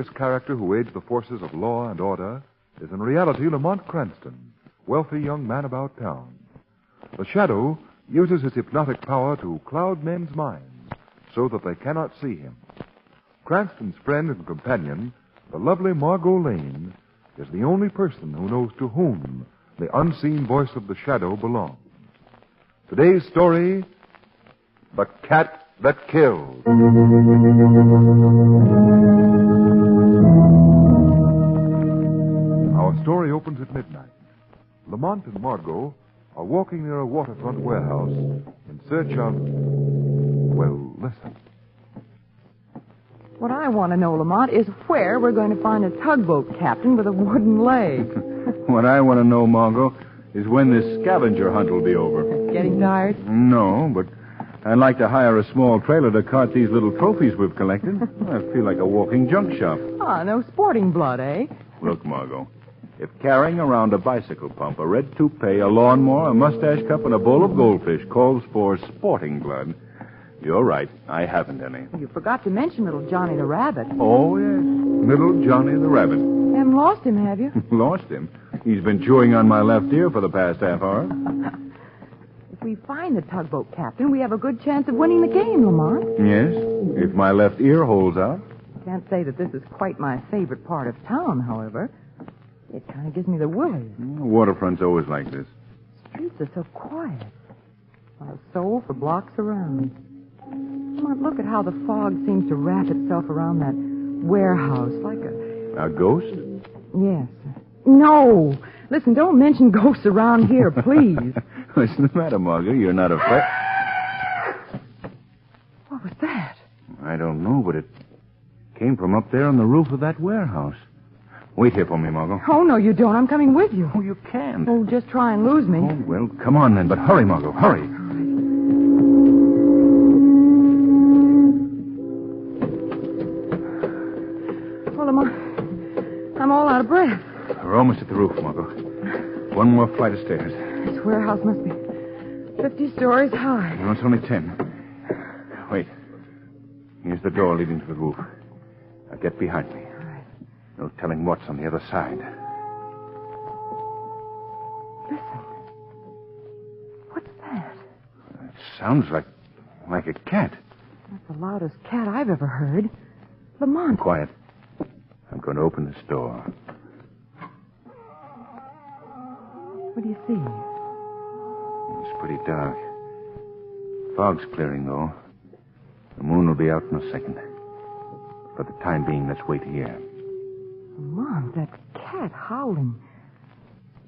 mysterious character who aids the forces of law and order is in reality Lamont Cranston, wealthy young man about town. The shadow uses his hypnotic power to cloud men's minds so that they cannot see him. Cranston's friend and companion, the lovely Margot Lane, is the only person who knows to whom the unseen voice of the shadow belongs. Today's story, The Cat That Killed. Our story opens at midnight. Lamont and Margot are walking near a waterfront warehouse in search of... Well, listen. What I want to know, Lamont, is where we're going to find a tugboat captain with a wooden leg. What I want to know, Margot, is when this scavenger hunt will be over. Getting tired? No, but I'd like to hire a small trailer to cart these little trophies we've collected. I feel like a walking junk shop. Ah, no sporting blood, eh? Look, Margot, if carrying around a bicycle pump, a red toupee, a lawnmower, a mustache cup, and a bowl of goldfish calls for sporting blood, you're right. I haven't any. You forgot to mention little Johnny the Rabbit. Oh, yes. Little Johnny the Rabbit. You haven't lost him, have you? Lost him? He's been chewing on my left ear for the past half hour. If we find the tugboat captain, we have a good chance of winning the game, Lamont. Yes, if my left ear holds out. Can't say that this is quite my favorite part of town, however. It kind of gives me the willies. The waterfront's always like this. Streets are so quiet. Not a soul for blocks around. Lamont, look at how the fog seems to wrap itself around that warehouse like a... A ghost? Yes. No! Listen, don't mention ghosts around here, please. What's the matter, Margot? You're not afraid? What was that? I don't know, but it came from up there on the roof of that warehouse. Wait here for me, Margot. Oh, no, you don't. I'm coming with you. Oh, you can't. Oh, just try and lose me. Oh, well, come on then, but hurry, Margot, hurry. Well, I'm all out of breath. We're almost at the roof, Margot. One more flight of stairs. This warehouse must be 50 stories high. No, it's only 10. Wait. Here's the door leading to the roof. Now get behind me. All right. No telling what's on the other side. Listen. What's that? It sounds like a cat. That's the loudest cat I've ever heard. Lamont. Quiet. I'm going to open this door. What do you see? It's pretty dark. Fog's clearing, though. The moon will be out in a second. For the time being, let's wait here. Lamont, that cat howling.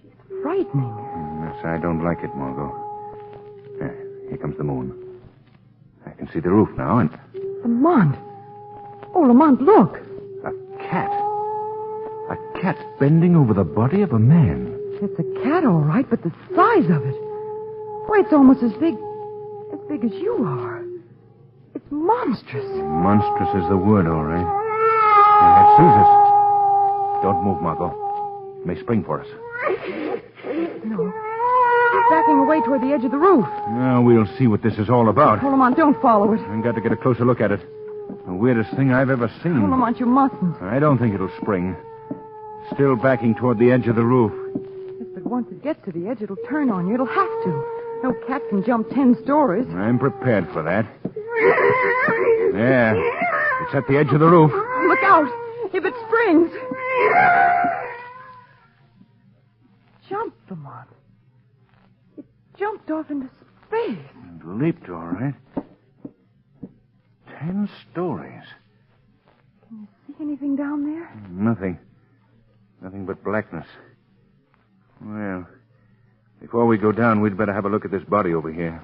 She's frightening. Yes, I don't like it, Margot. Here comes the moon. I can see the roof now, and... Lamont. Oh, Lamont, look. A cat. A cat bending over the body of a man. It's a cat, all right, but the size of it. Why, it's almost as big as you are. It's monstrous. Monstrous is the word, all right. And it suits us. Don't move, Margot. It may spring for us. No. It's backing away toward the edge of the roof. Now, we'll see what this is all about. Oh, Lamont, don't follow it. I've got to get a closer look at it. The weirdest thing I've ever seen. Oh, Lamont, you mustn't. I don't think it'll spring. Still backing toward the edge of the roof. Yes, but once it gets to the edge, it'll turn on you. It'll have to. No cat can jump 10 stories. I'm prepared for that. There. It's at the edge of the roof. Look out. If it springs. Jumped, Lamont. It jumped off into space. It leaped, all right. 10 stories. Can you see anything down there? Nothing. Nothing but blackness. Well, before we go down, we'd better have a look at this body over here.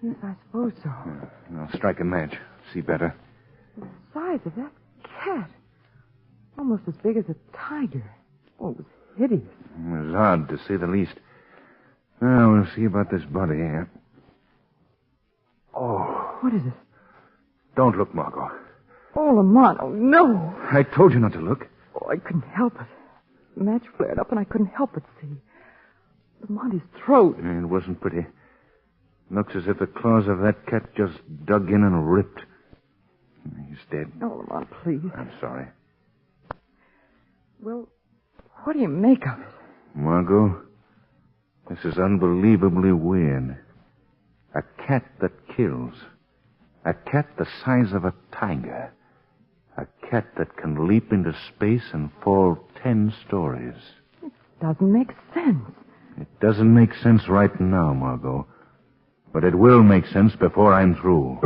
Yes, I suppose so. I'll strike a match. See better. The size of that cat. Almost as big as a tiger. Oh, it was hideous. It was odd, to say the least. Now, we'll see about this body here. Oh. What is it? Don't look, Margot. Oh, Lamont. Oh, no. I told you not to look. Oh, I couldn't help it. The match flared up, and I couldn't help but see. Lamont, his throat. It wasn't pretty. Looks as if the claws of that cat just dug in and ripped. He's dead. Oh, Lamont, please. I'm sorry. Well, what do you make of it? Margot, this is unbelievably weird. A cat that kills. A cat the size of a tiger. A cat that can leap into space and fall 10 stories. Doesn't make sense. It doesn't make sense right now, Margot. But it will make sense before I'm through.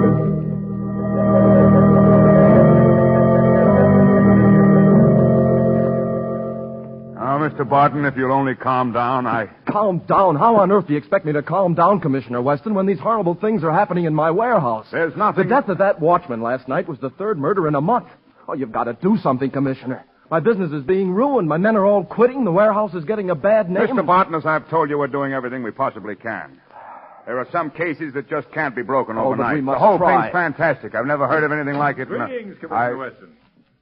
Now, Mr. Barton, if you'll only calm down, Calm down? How on earth do you expect me to calm down, Commissioner Weston, when these horrible things are happening in my warehouse? There's nothing... The death of that watchman last night was the 3rd murder in a month. Oh, you've got to do something, Commissioner. My business is being ruined. My men are all quitting. The warehouse is getting a bad name. Mr. Barton, as I've told you, we're doing everything we possibly can. There are some cases that just can't be broken overnight. But we must the whole try. thing's fantastic. I've never heard of anything like it. Greetings, Commissioner Weston.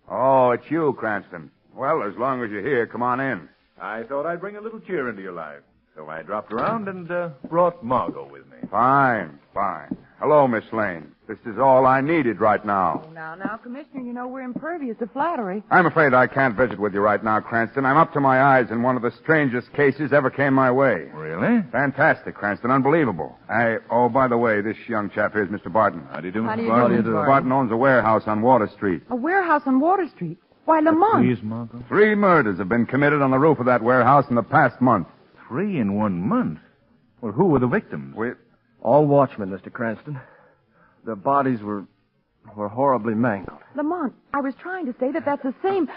Oh, it's you, Cranston. Well, as long as you're here, come on in. I thought I'd bring a little cheer into your life. So I dropped around and brought Margot with me. Fine. Hello, Miss Lane. This is all I needed right now. Oh, now, Commissioner, you know we're impervious to flattery. I'm afraid I can't visit with you right now, Cranston. I'm up to my eyes in one of the strangest cases ever came my way. Really? Fantastic, Cranston. Unbelievable. Oh, by the way, this young chap here is Mr. Barton. How do you do, How do Mr. you Barton? do, Mr. Barton owns a warehouse on Water Street. A warehouse on Water Street? Why, Lamont. Please, Margot. 3 murders have been committed on the roof of that warehouse in the past month. 3 in 1 month? Well, who were the victims? All watchmen, Mr. Cranston. Their bodies were horribly mangled. Lamont, I was trying to say that that's the same...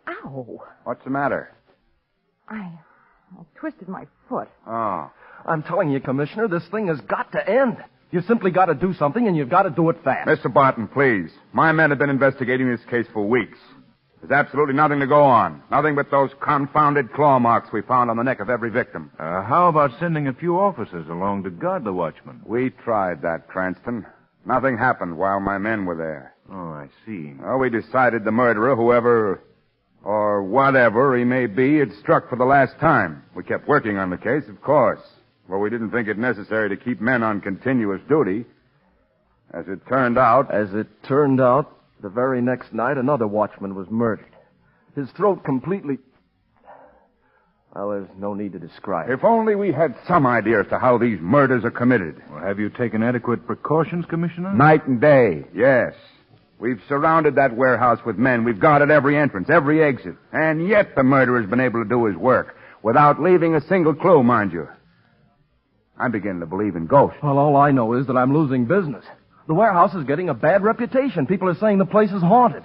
Ow. What's the matter? I twisted my foot. Oh. I'm telling you, Commissioner, this thing has got to end. You've simply got to do something, and you've got to do it fast. Mr. Barton, please. My men have been investigating this case for weeks. There's absolutely nothing to go on. Nothing but those confounded claw marks we found on the neck of every victim. How about sending a few officers along to guard the watchman? We tried that, Cranston. Nothing happened while my men were there. Oh, I see. Well, we decided the murderer, whoever or whatever he may be, had struck for the last time. We kept working on the case, of course, but we didn't think it necessary to keep men on continuous duty. As it turned out, the very next night, another watchman was murdered. His throat completely... Well, there's no need to describe it. if only we had some idea as to how these murders are committed. Well, have you taken adequate precautions, Commissioner? Night and day, yes. We've surrounded that warehouse with men. We've guarded every entrance, every exit. And yet the murderer's been able to do his work without leaving a single clue, mind you. I'm beginning to believe in ghosts. Well, all I know is that I'm losing business. The warehouse is getting a bad reputation. People are saying the place is haunted.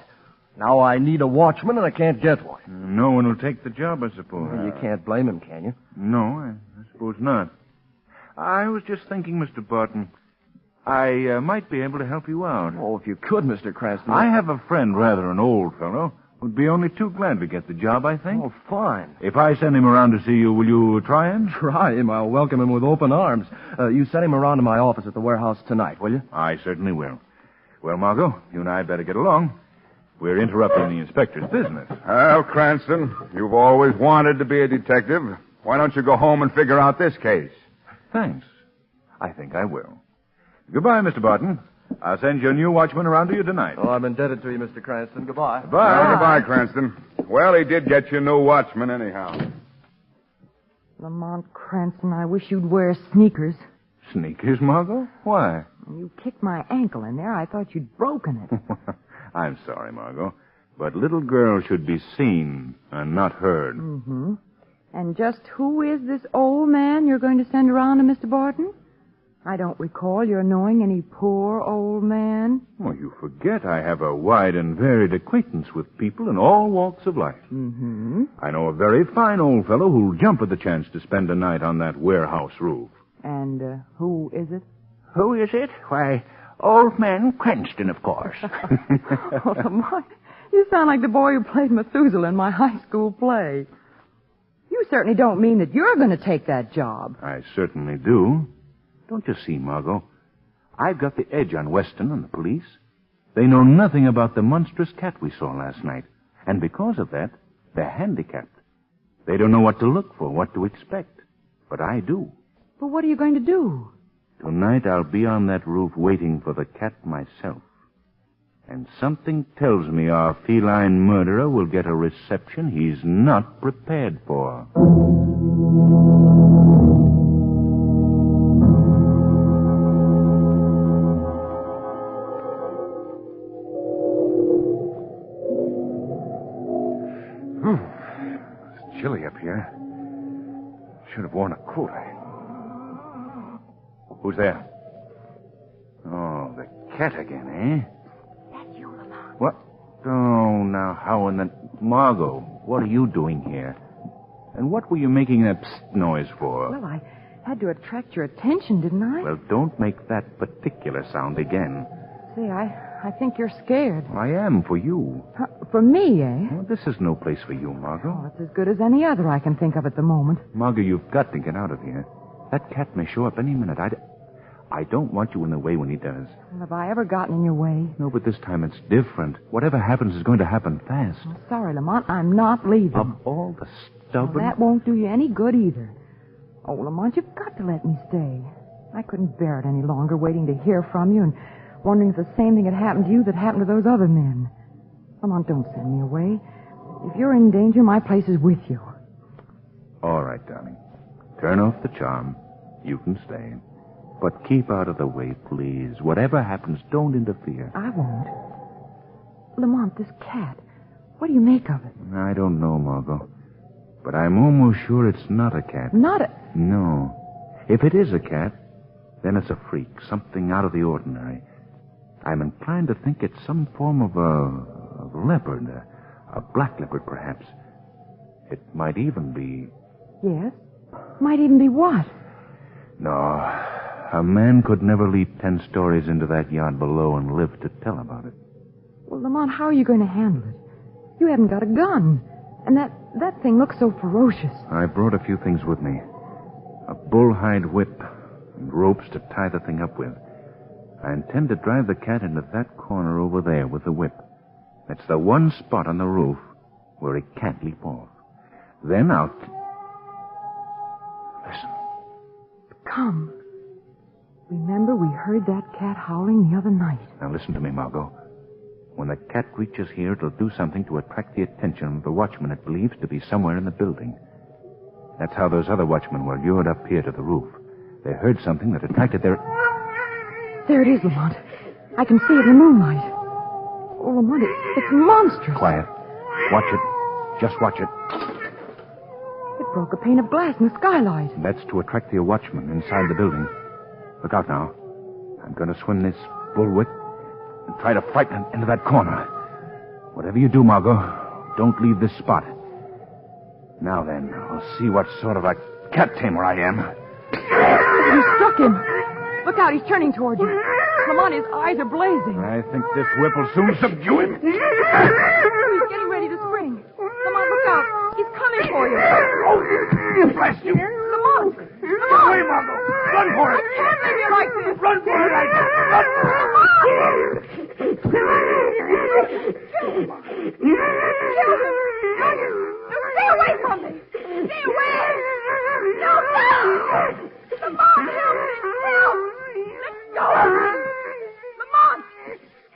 Now I need a watchman, and I can't get one. No one will take the job, I suppose. Well, you can't blame him, can you? No, I suppose not. I was just thinking, Mr. Barton, I might be able to help you out. Oh, if you could, Mr. Cranston. I have a friend, rather an old fellow, who'd be only too glad to get the job, I think. Oh, fine. If I send him around to see you, will you try him? Try him. I'll welcome him with open arms. You send him around to my office at the warehouse tonight, will you? I certainly will. Well, Margot, you and I had better get along. We're interrupting the inspector's business. Well, Cranston, you've always wanted to be a detective. Why don't you go home and figure out this case? Thanks. I think I will. Goodbye, Mr. Barton. I'll send your new watchman around to you tonight. Oh, I'm indebted to you, Mr. Cranston. Goodbye. Goodbye, Cranston. Well, he did get you a new watchman anyhow. Lamont Cranston, I wish you'd wear sneakers. Sneakers, Margot? Why? You kicked my ankle in there. I thought you'd broken it. I'm sorry, Margot, but little girls should be seen and not heard. Mm-hmm. And just who is this old man you're going to send around to Mr. Barton? I don't recall your knowing any poor old man. Oh, you forget I have a wide and varied acquaintance with people in all walks of life. Mm-hmm. I know a very fine old fellow who'll jump at the chance to spend a night on that warehouse roof. And who is it? Who is it? Why, old man Cranston, of course. Oh, Lamont, you sound like the boy who played Methuselah in my high school play. You certainly don't mean that you're going to take that job. I certainly do. Don't you see, Margot? I've got the edge on Weston and the police. They know nothing about the monstrous cat we saw last night. And because of that, they're handicapped. They don't know what to look for, what to expect. But I do. But what are you going to do? Tonight I'll be on that roof waiting for the cat myself. And something tells me our feline murderer will get a reception he's not prepared for. It's chilly up here. Should have worn a coat. Who's there? Oh, the cat again, eh? That's you, Lamont. What? Oh, now how in the... Margot, what are you doing here? And what were you making that psst noise for? Well, I had to attract your attention, didn't I? Well, don't make that particular sound again. Say, I think you're scared. I am for you. For me, eh? Well, this is no place for you, Margot. Oh, it's as good as any other I can think of at the moment. Margot, you've got to get out of here. That cat may show up any minute. I don't want you in the way when he does. Well, have I ever gotten in your way? No, but this time it's different. Whatever happens is going to happen fast. I'm sorry, Lamont. I'm not leaving. Of all the stubborn... Well, that won't do you any good either. Oh, Lamont, you've got to let me stay. I couldn't bear it any longer, waiting to hear from you and wondering if the same thing had happened to you that happened to those other men. Lamont, don't send me away. If you're in danger, my place is with you. All right, darling. Turn off the charm. You can stay. But keep out of the way, please. Whatever happens, don't interfere. I won't. Lamont, this cat, what do you make of it? I don't know, Margot. But I'm almost sure it's not a cat. Not a... No. If it is a cat, then it's a freak, something out of the ordinary. I'm inclined to think it's some form of a leopard, a black leopard, perhaps. It might even be... Yes? Might even be what? No, a man could never leap 10 stories into that yard below and live to tell about it. Well, Lamont, how are you going to handle it? You haven't got a gun. And that thing looks so ferocious. I brought a few things with me. A bullhide whip and ropes to tie the thing up with. I intend to drive the cat into that corner over there with the whip. That's the one spot on the roof where it can't leap off. Then I'll... Listen. Come. Remember, we heard that cat howling the other night. Now listen to me, Margot. When the cat reaches here, it'll do something to attract the attention of the watchman it believes to be somewhere in the building. That's how those other watchmen were lured up here to the roof. They heard something that attracted their... There it is, Lamont. I can see it in the moonlight. Oh, Lamont, it's monstrous. Quiet. Watch it. Just watch it. It broke a pane of glass in the skylight. That's to attract the watchman inside the building. Look out now. I'm going to swim this bullwhip and try to frighten it into that corner. Whatever you do, Margot, don't leave this spot. Now then, I'll see what sort of a cat tamer I am. You struck him. Look out, he's turning toward you. Lamont, his eyes are blazing. I think this whip will soon subdue him. He's getting ready to spring. Lamont, look out. He's coming for you. Oh, bless you. Lamont! Get away, Margot. Run for it. I can't leave you like this. Run for it, I said. Run for it. Stay away from me. Stay away. No, no. Lamont, help me. Help. Let go of me. Lamont.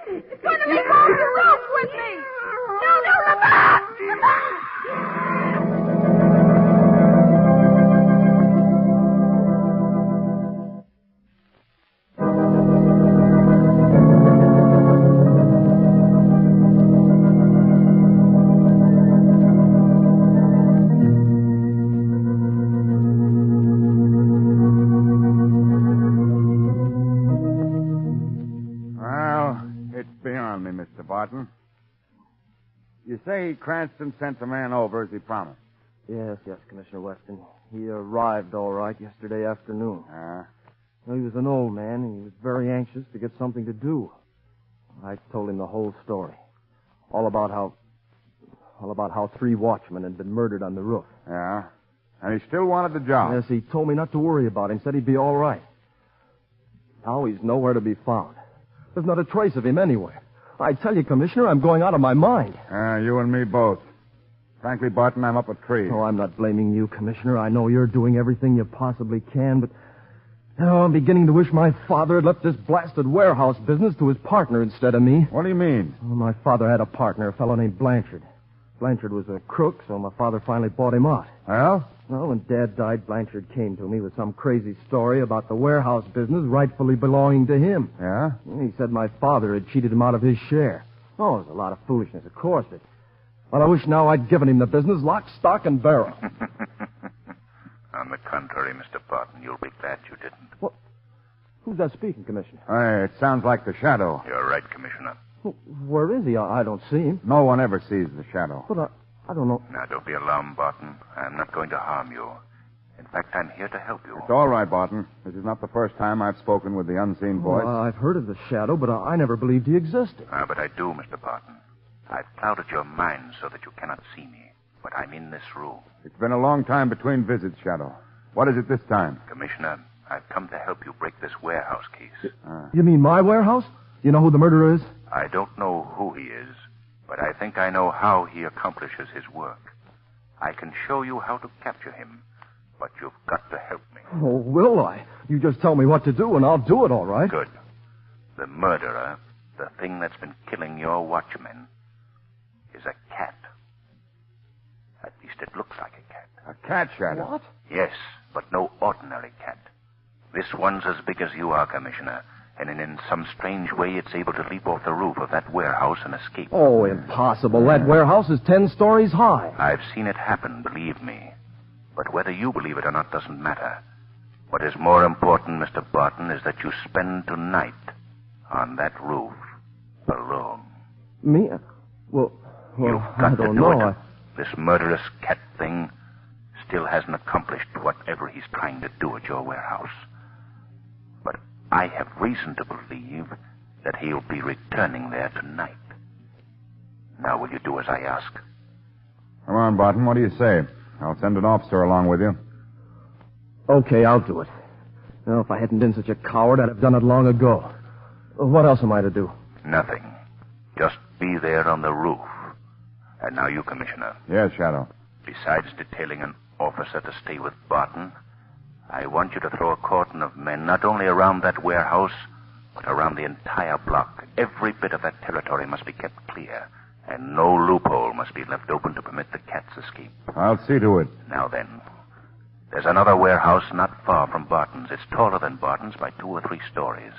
It's going to make all the rope with me. No, Lamont. Lamont. Barton. You say Cranston sent the man over as he promised. Yes, Commissioner Weston. He arrived all right yesterday afternoon. He was an old man, and he was very anxious to get something to do. I told him the whole story. All about how 3 watchmen had been murdered on the roof. Yeah? And he still wanted the job. Yes, he told me not to worry about him. Said he'd be all right. Now he's nowhere to be found. There's not a trace of him anywhere. I tell you, Commissioner, I'm going out of my mind. You and me both. Frankly, Barton, I'm up a tree. Oh, I'm not blaming you, Commissioner. I know you're doing everything you possibly can, but Oh, I'm beginning to wish my father had left this blasted warehouse business to his partner instead of me. What do you mean? Well, my father had a partner, a fellow named Blanchard. Blanchard was a crook, so my father finally bought him out. Well? Well, when Dad died, Blanchard came to me with some crazy story about the warehouse business rightfully belonging to him. Yeah? He said my father had cheated him out of his share. Oh, it was a lot of foolishness, of course. But I wish now I'd given him the business, lock, stock, and barrel. On the contrary, Mr. Barton, you'll be glad you didn't. What? Who's that speaking, Commissioner? It sounds like the shadow. You're right, Commissioner. Where is he? I don't see him. No one ever sees the shadow. But I don't know. Now, don't be alarmed, Barton. I'm not going to harm you. In fact, I'm here to help you. It's all right, Barton. This is not the first time I've spoken with the unseen voice. I've heard of the shadow, but I never believed he existed. But I do, Mr. Barton. I've clouded your mind so that you cannot see me. But I'm in this room. It's been a long time between visits, Shadow. What is it this time? Commissioner, I've come to help you break this warehouse case. You mean my warehouse? You know who the murderer is? I don't know who he is, but I think I know how he accomplishes his work. I can show you how to capture him, but you've got to help me. Oh, will I? You just tell me what to do, and I'll do it, all right. Good. The murderer, the thing that's been killing your watchmen, is a cat. At least it looks like a cat. A cat, Shadow. What? Yes, but no ordinary cat. This one's as big as you are, Commissioner, and in some strange way it's able to leap off the roof of that warehouse and escape. Oh, impossible. That warehouse is 10 stories high. I've seen it happen, believe me. But whether you believe it or not doesn't matter. What is more important, Mr. Barton, is that you spend tonight on that roof alone. Me? Well, You've I got to don't do know. it. This murderous cat thing still hasn't accomplished whatever he's trying to do at your warehouse. But I have reason to believe that he'll be returning there tonight. Now, will you do as I ask? Come on, Barton. What do you say? I'll send an officer along with you. Okay, I'll do it. Well, if I hadn't been such a coward, I'd have done it long ago. What else am I to do? Nothing. Just be there on the roof. And now you, Commissioner. Yes, Shadow. Besides detailing an officer to stay with Barton, I want you to throw a cordon of men not only around that warehouse, but around the entire block. Every bit of that territory must be kept clear, and no loophole must be left open to permit the cat's escape. I'll see to it. Now then, there's another warehouse not far from Barton's. It's taller than Barton's by 2 or 3 stories.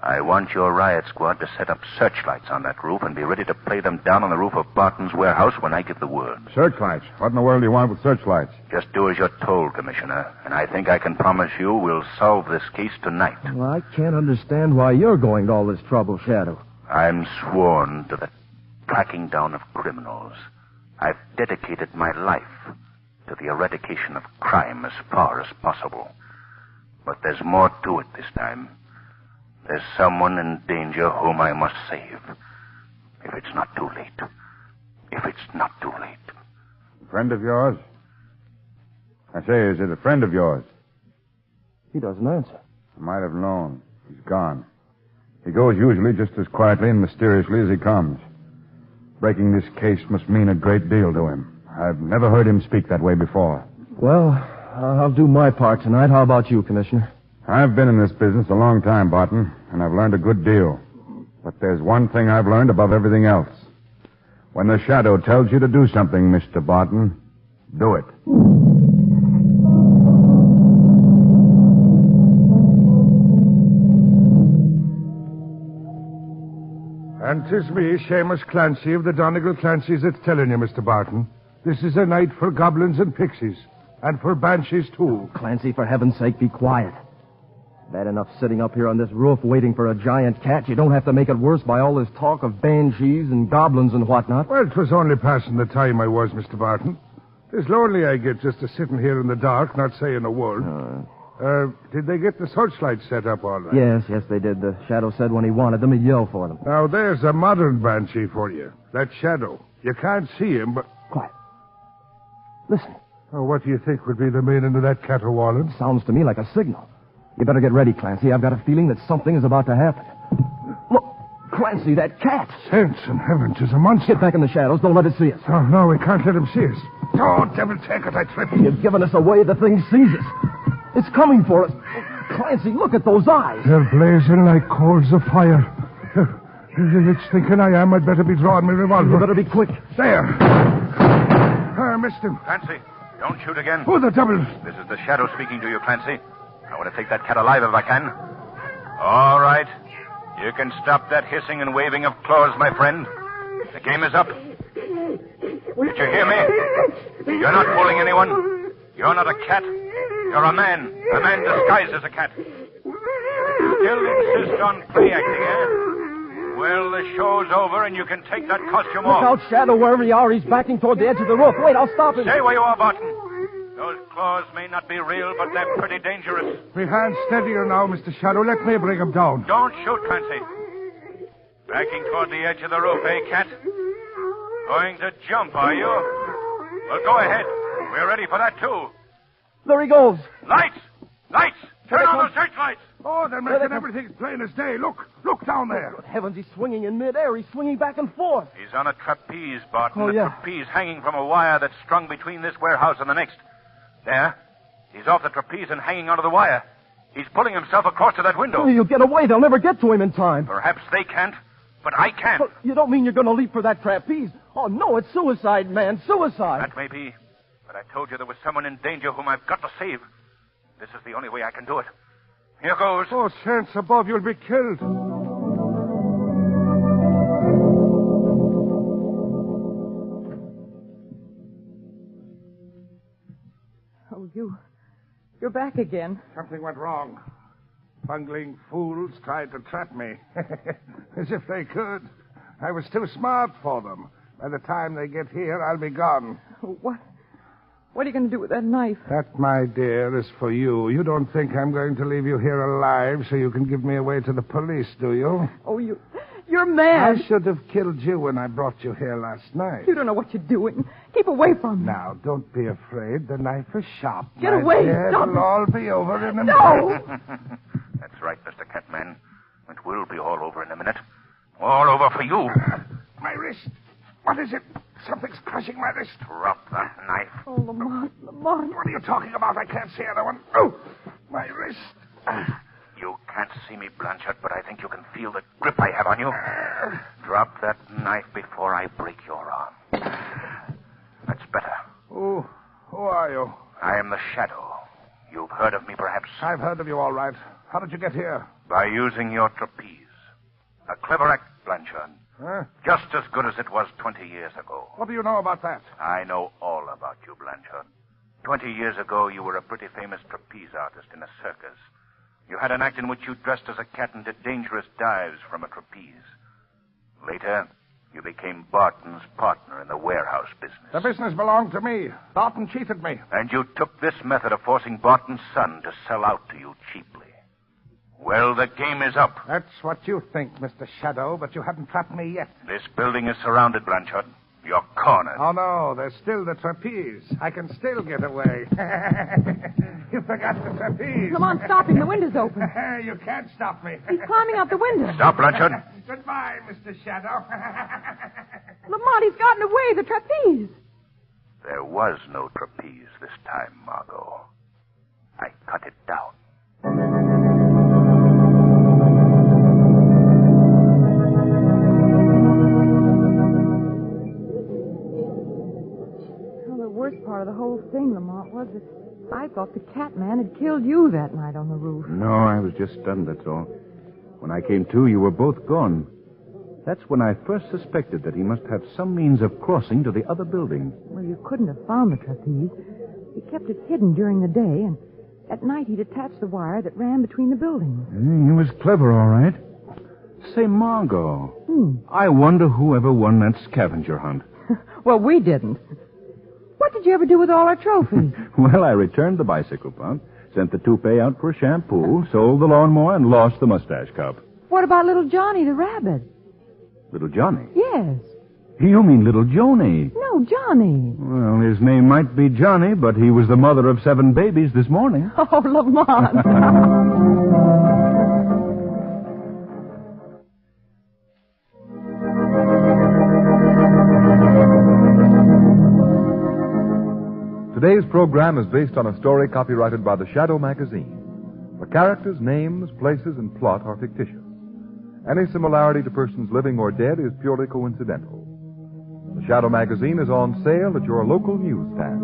I want your riot squad to set up searchlights on that roof and be ready to play them down on the roof of Barton's warehouse when I give the word. Searchlights? What in the world do you want with searchlights? Just do as you're told, Commissioner, and I think I can promise you we'll solve this case tonight. Well, I can't understand why you're going to all this trouble, Shadow. I'm sworn to the tracking down of criminals. I've dedicated my life to the eradication of crime as far as possible. But there's more to it this time. There's someone in danger whom I must save. If it's not too late. If it's not too late. A friend of yours? I say, is it a friend of yours? He doesn't answer. I might have known. He's gone. He goes usually just as quietly and mysteriously as he comes. Breaking this case must mean a great deal to him. I've never heard him speak that way before. Well, I'll do my part tonight. How about you, Commissioner? I've been in this business a long time, Barton, and I've learned a good deal. But there's one thing I've learned above everything else. When the shadow tells you to do something, Mr. Barton, do it. And 'tis me, Seamus Clancy of the Donegal Clancy's that's telling you, Mr. Barton. This is a night for goblins and pixies, and for banshees, too. Clancy, for heaven's sake, be quiet. Bad enough sitting up here on this roof waiting for a giant cat. You don't have to make it worse by all this talk of banshees and goblins and whatnot. Well, 'twas only passing the time I was, Mr. Barton. It's lonely I get just a sitting here in the dark, not saying a word. Did they get the searchlights set up all right? Yes, they did. The Shadow said when he wanted them, he'd yell for them. Now, there's a modern banshee for you. That Shadow. You can't see him, but... Quiet. Listen. Oh, what do you think would be the meaning of that caterwauling? Sounds to me like a signal. You better get ready, Clancy. I've got a feeling that something is about to happen. Look, Clancy, that cat. Saints and heavens, it's a monster. Get back in the shadows. Don't let it see us. Oh, no, we can't let him see us. Oh, devil take it, I tripped. You've given us away. The thing sees us. It's coming for us. Clancy, look at those eyes. They're blazing like coals of fire. It's thinking I am. I'd better be drawing my revolver. You better be quick. There. I missed him. Clancy, don't shoot again. Who the devil? This is the Shadow speaking to you, Clancy. I want to take that cat alive if I can. All right. You can stop that hissing and waving of claws, my friend. The game is up. Did you hear me? You're not fooling anyone. You're not a cat. You're a man. A man disguised as a cat. Still insist on play acting, eh? Well, the show's over, and you can take that costume Look off. out, Shadow, wherever you are. He's backing toward the edge of the roof. Wait, I'll stop him. Stay where you are, Barton. Those claws may not be real, but they're pretty dangerous. My hand's steadier now, Mr. Shadow. Let me bring him down. Don't shoot, Clancy. Backing toward the edge of the roof, eh, cat? Going to jump, are you? Well, go ahead. We're ready for that, too. There he goes. Lights! Lights! Turn Here they on come. the searchlights! Oh, they're making everything plain as day. Look down there. Good heavens, he's swinging in midair. He's swinging back and forth. He's on a trapeze, Barton. Oh, a yeah. trapeze hanging from a wire that's strung between this warehouse and the next. There. He's off the trapeze and hanging onto the wire. He's pulling himself across to that window. Oh, he'll get away. They'll never get to him in time. Perhaps they can't, but I can. But you don't mean you're going to leap for that trapeze? Oh, no, it's suicide, man. Suicide. That may be. But I told you there was someone in danger whom I've got to save. This is the only way I can do it. Here goes. Oh, saints above, you'll be killed. Oh, you're back again. Something went wrong. Bungling fools tried to trap me. As if they could. I was too smart for them. By the time they get here, I'll be gone. What are you going to do with that knife? That, my dear, is for you. You don't think I'm going to leave you here alive so you can give me away to the police, do you? Oh, you're mad. I should have killed you when I brought you here last night. You don't know what you're doing. Keep away from me. Now, don't be afraid. The knife is sharp. Get my away. dear. Stop It'll it. all be over in a No. minute. That's right, Mr. Catman. It will be all over in a minute. All over for you. My wrist. What is it? Something's crushing my wrist. Drop that knife. Oh, Lamont. What are you talking about? I can't see anyone. Oh, my wrist. You can't see me, Blanchard, but I think you can feel the grip I have on you. Drop that knife before I break your arm. That's better. Who are you? I am the Shadow. You've heard of me, perhaps? I've heard of you all right. How did you get here? By using your trapeze. A clever act, Blanchard. Huh? Just as good as it was 20 years ago. What do you know about that? I know all about you, Blanchard. 20 years ago, you were a pretty famous trapeze artist in a circus. You had an act in which you dressed as a cat and did dangerous dives from a trapeze. Later, you became Barton's partner in the warehouse business. The business belonged to me. Barton cheated me. And you took this method of forcing Barton's son to sell out to you cheaply. Well, the game is up. That's what you think, Mr. Shadow, but you haven't trapped me yet. This building is surrounded, Blanchard. You're cornered. Oh, no, there's still the trapeze. I can still get away. You forgot the trapeze. Lamont, stop him. The window's open. You can't stop me. He's climbing out the window. Stop, Blanchard. Goodbye, Mr. Shadow. Lamont, he's gotten away. The trapeze. There was no trapeze this time, Margot. I cut it down. Well, the worst part of the whole thing, Lamont, was that I thought the Catman had killed you that night on the roof. No, I was just stunned, that's all. When I came to, you were both gone. That's when I first suspected that he must have some means of crossing to the other building. Well, you couldn't have found the trapeze. He kept it hidden during the day, and at night he'd attached the wire that ran between the buildings. He was clever, all right. Say, Margot, I wonder who ever won that scavenger hunt. Well, we didn't. What did you ever do with all our trophies? Well, I returned the bicycle pump, sent the toupee out for a shampoo, sold the lawnmower, and lost the mustache cup. What about little Johnny the rabbit? Little Johnny? Yes. You mean little Joni? No, Johnny. Well, his name might be Johnny, but he was the mother of 7 babies this morning. Oh, Lamont. Today's program is based on a story copyrighted by the Shadow magazine. The characters, names, places, and plot are fictitious. Any similarity to persons living or dead is purely coincidental. The Shadow magazine is on sale at your local newsstand.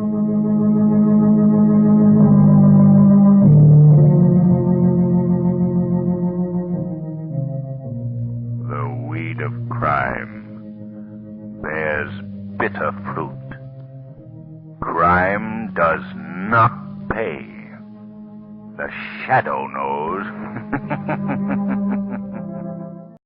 The weed of crime bears bitter fruit. Crime does not pay. The Shadow knows.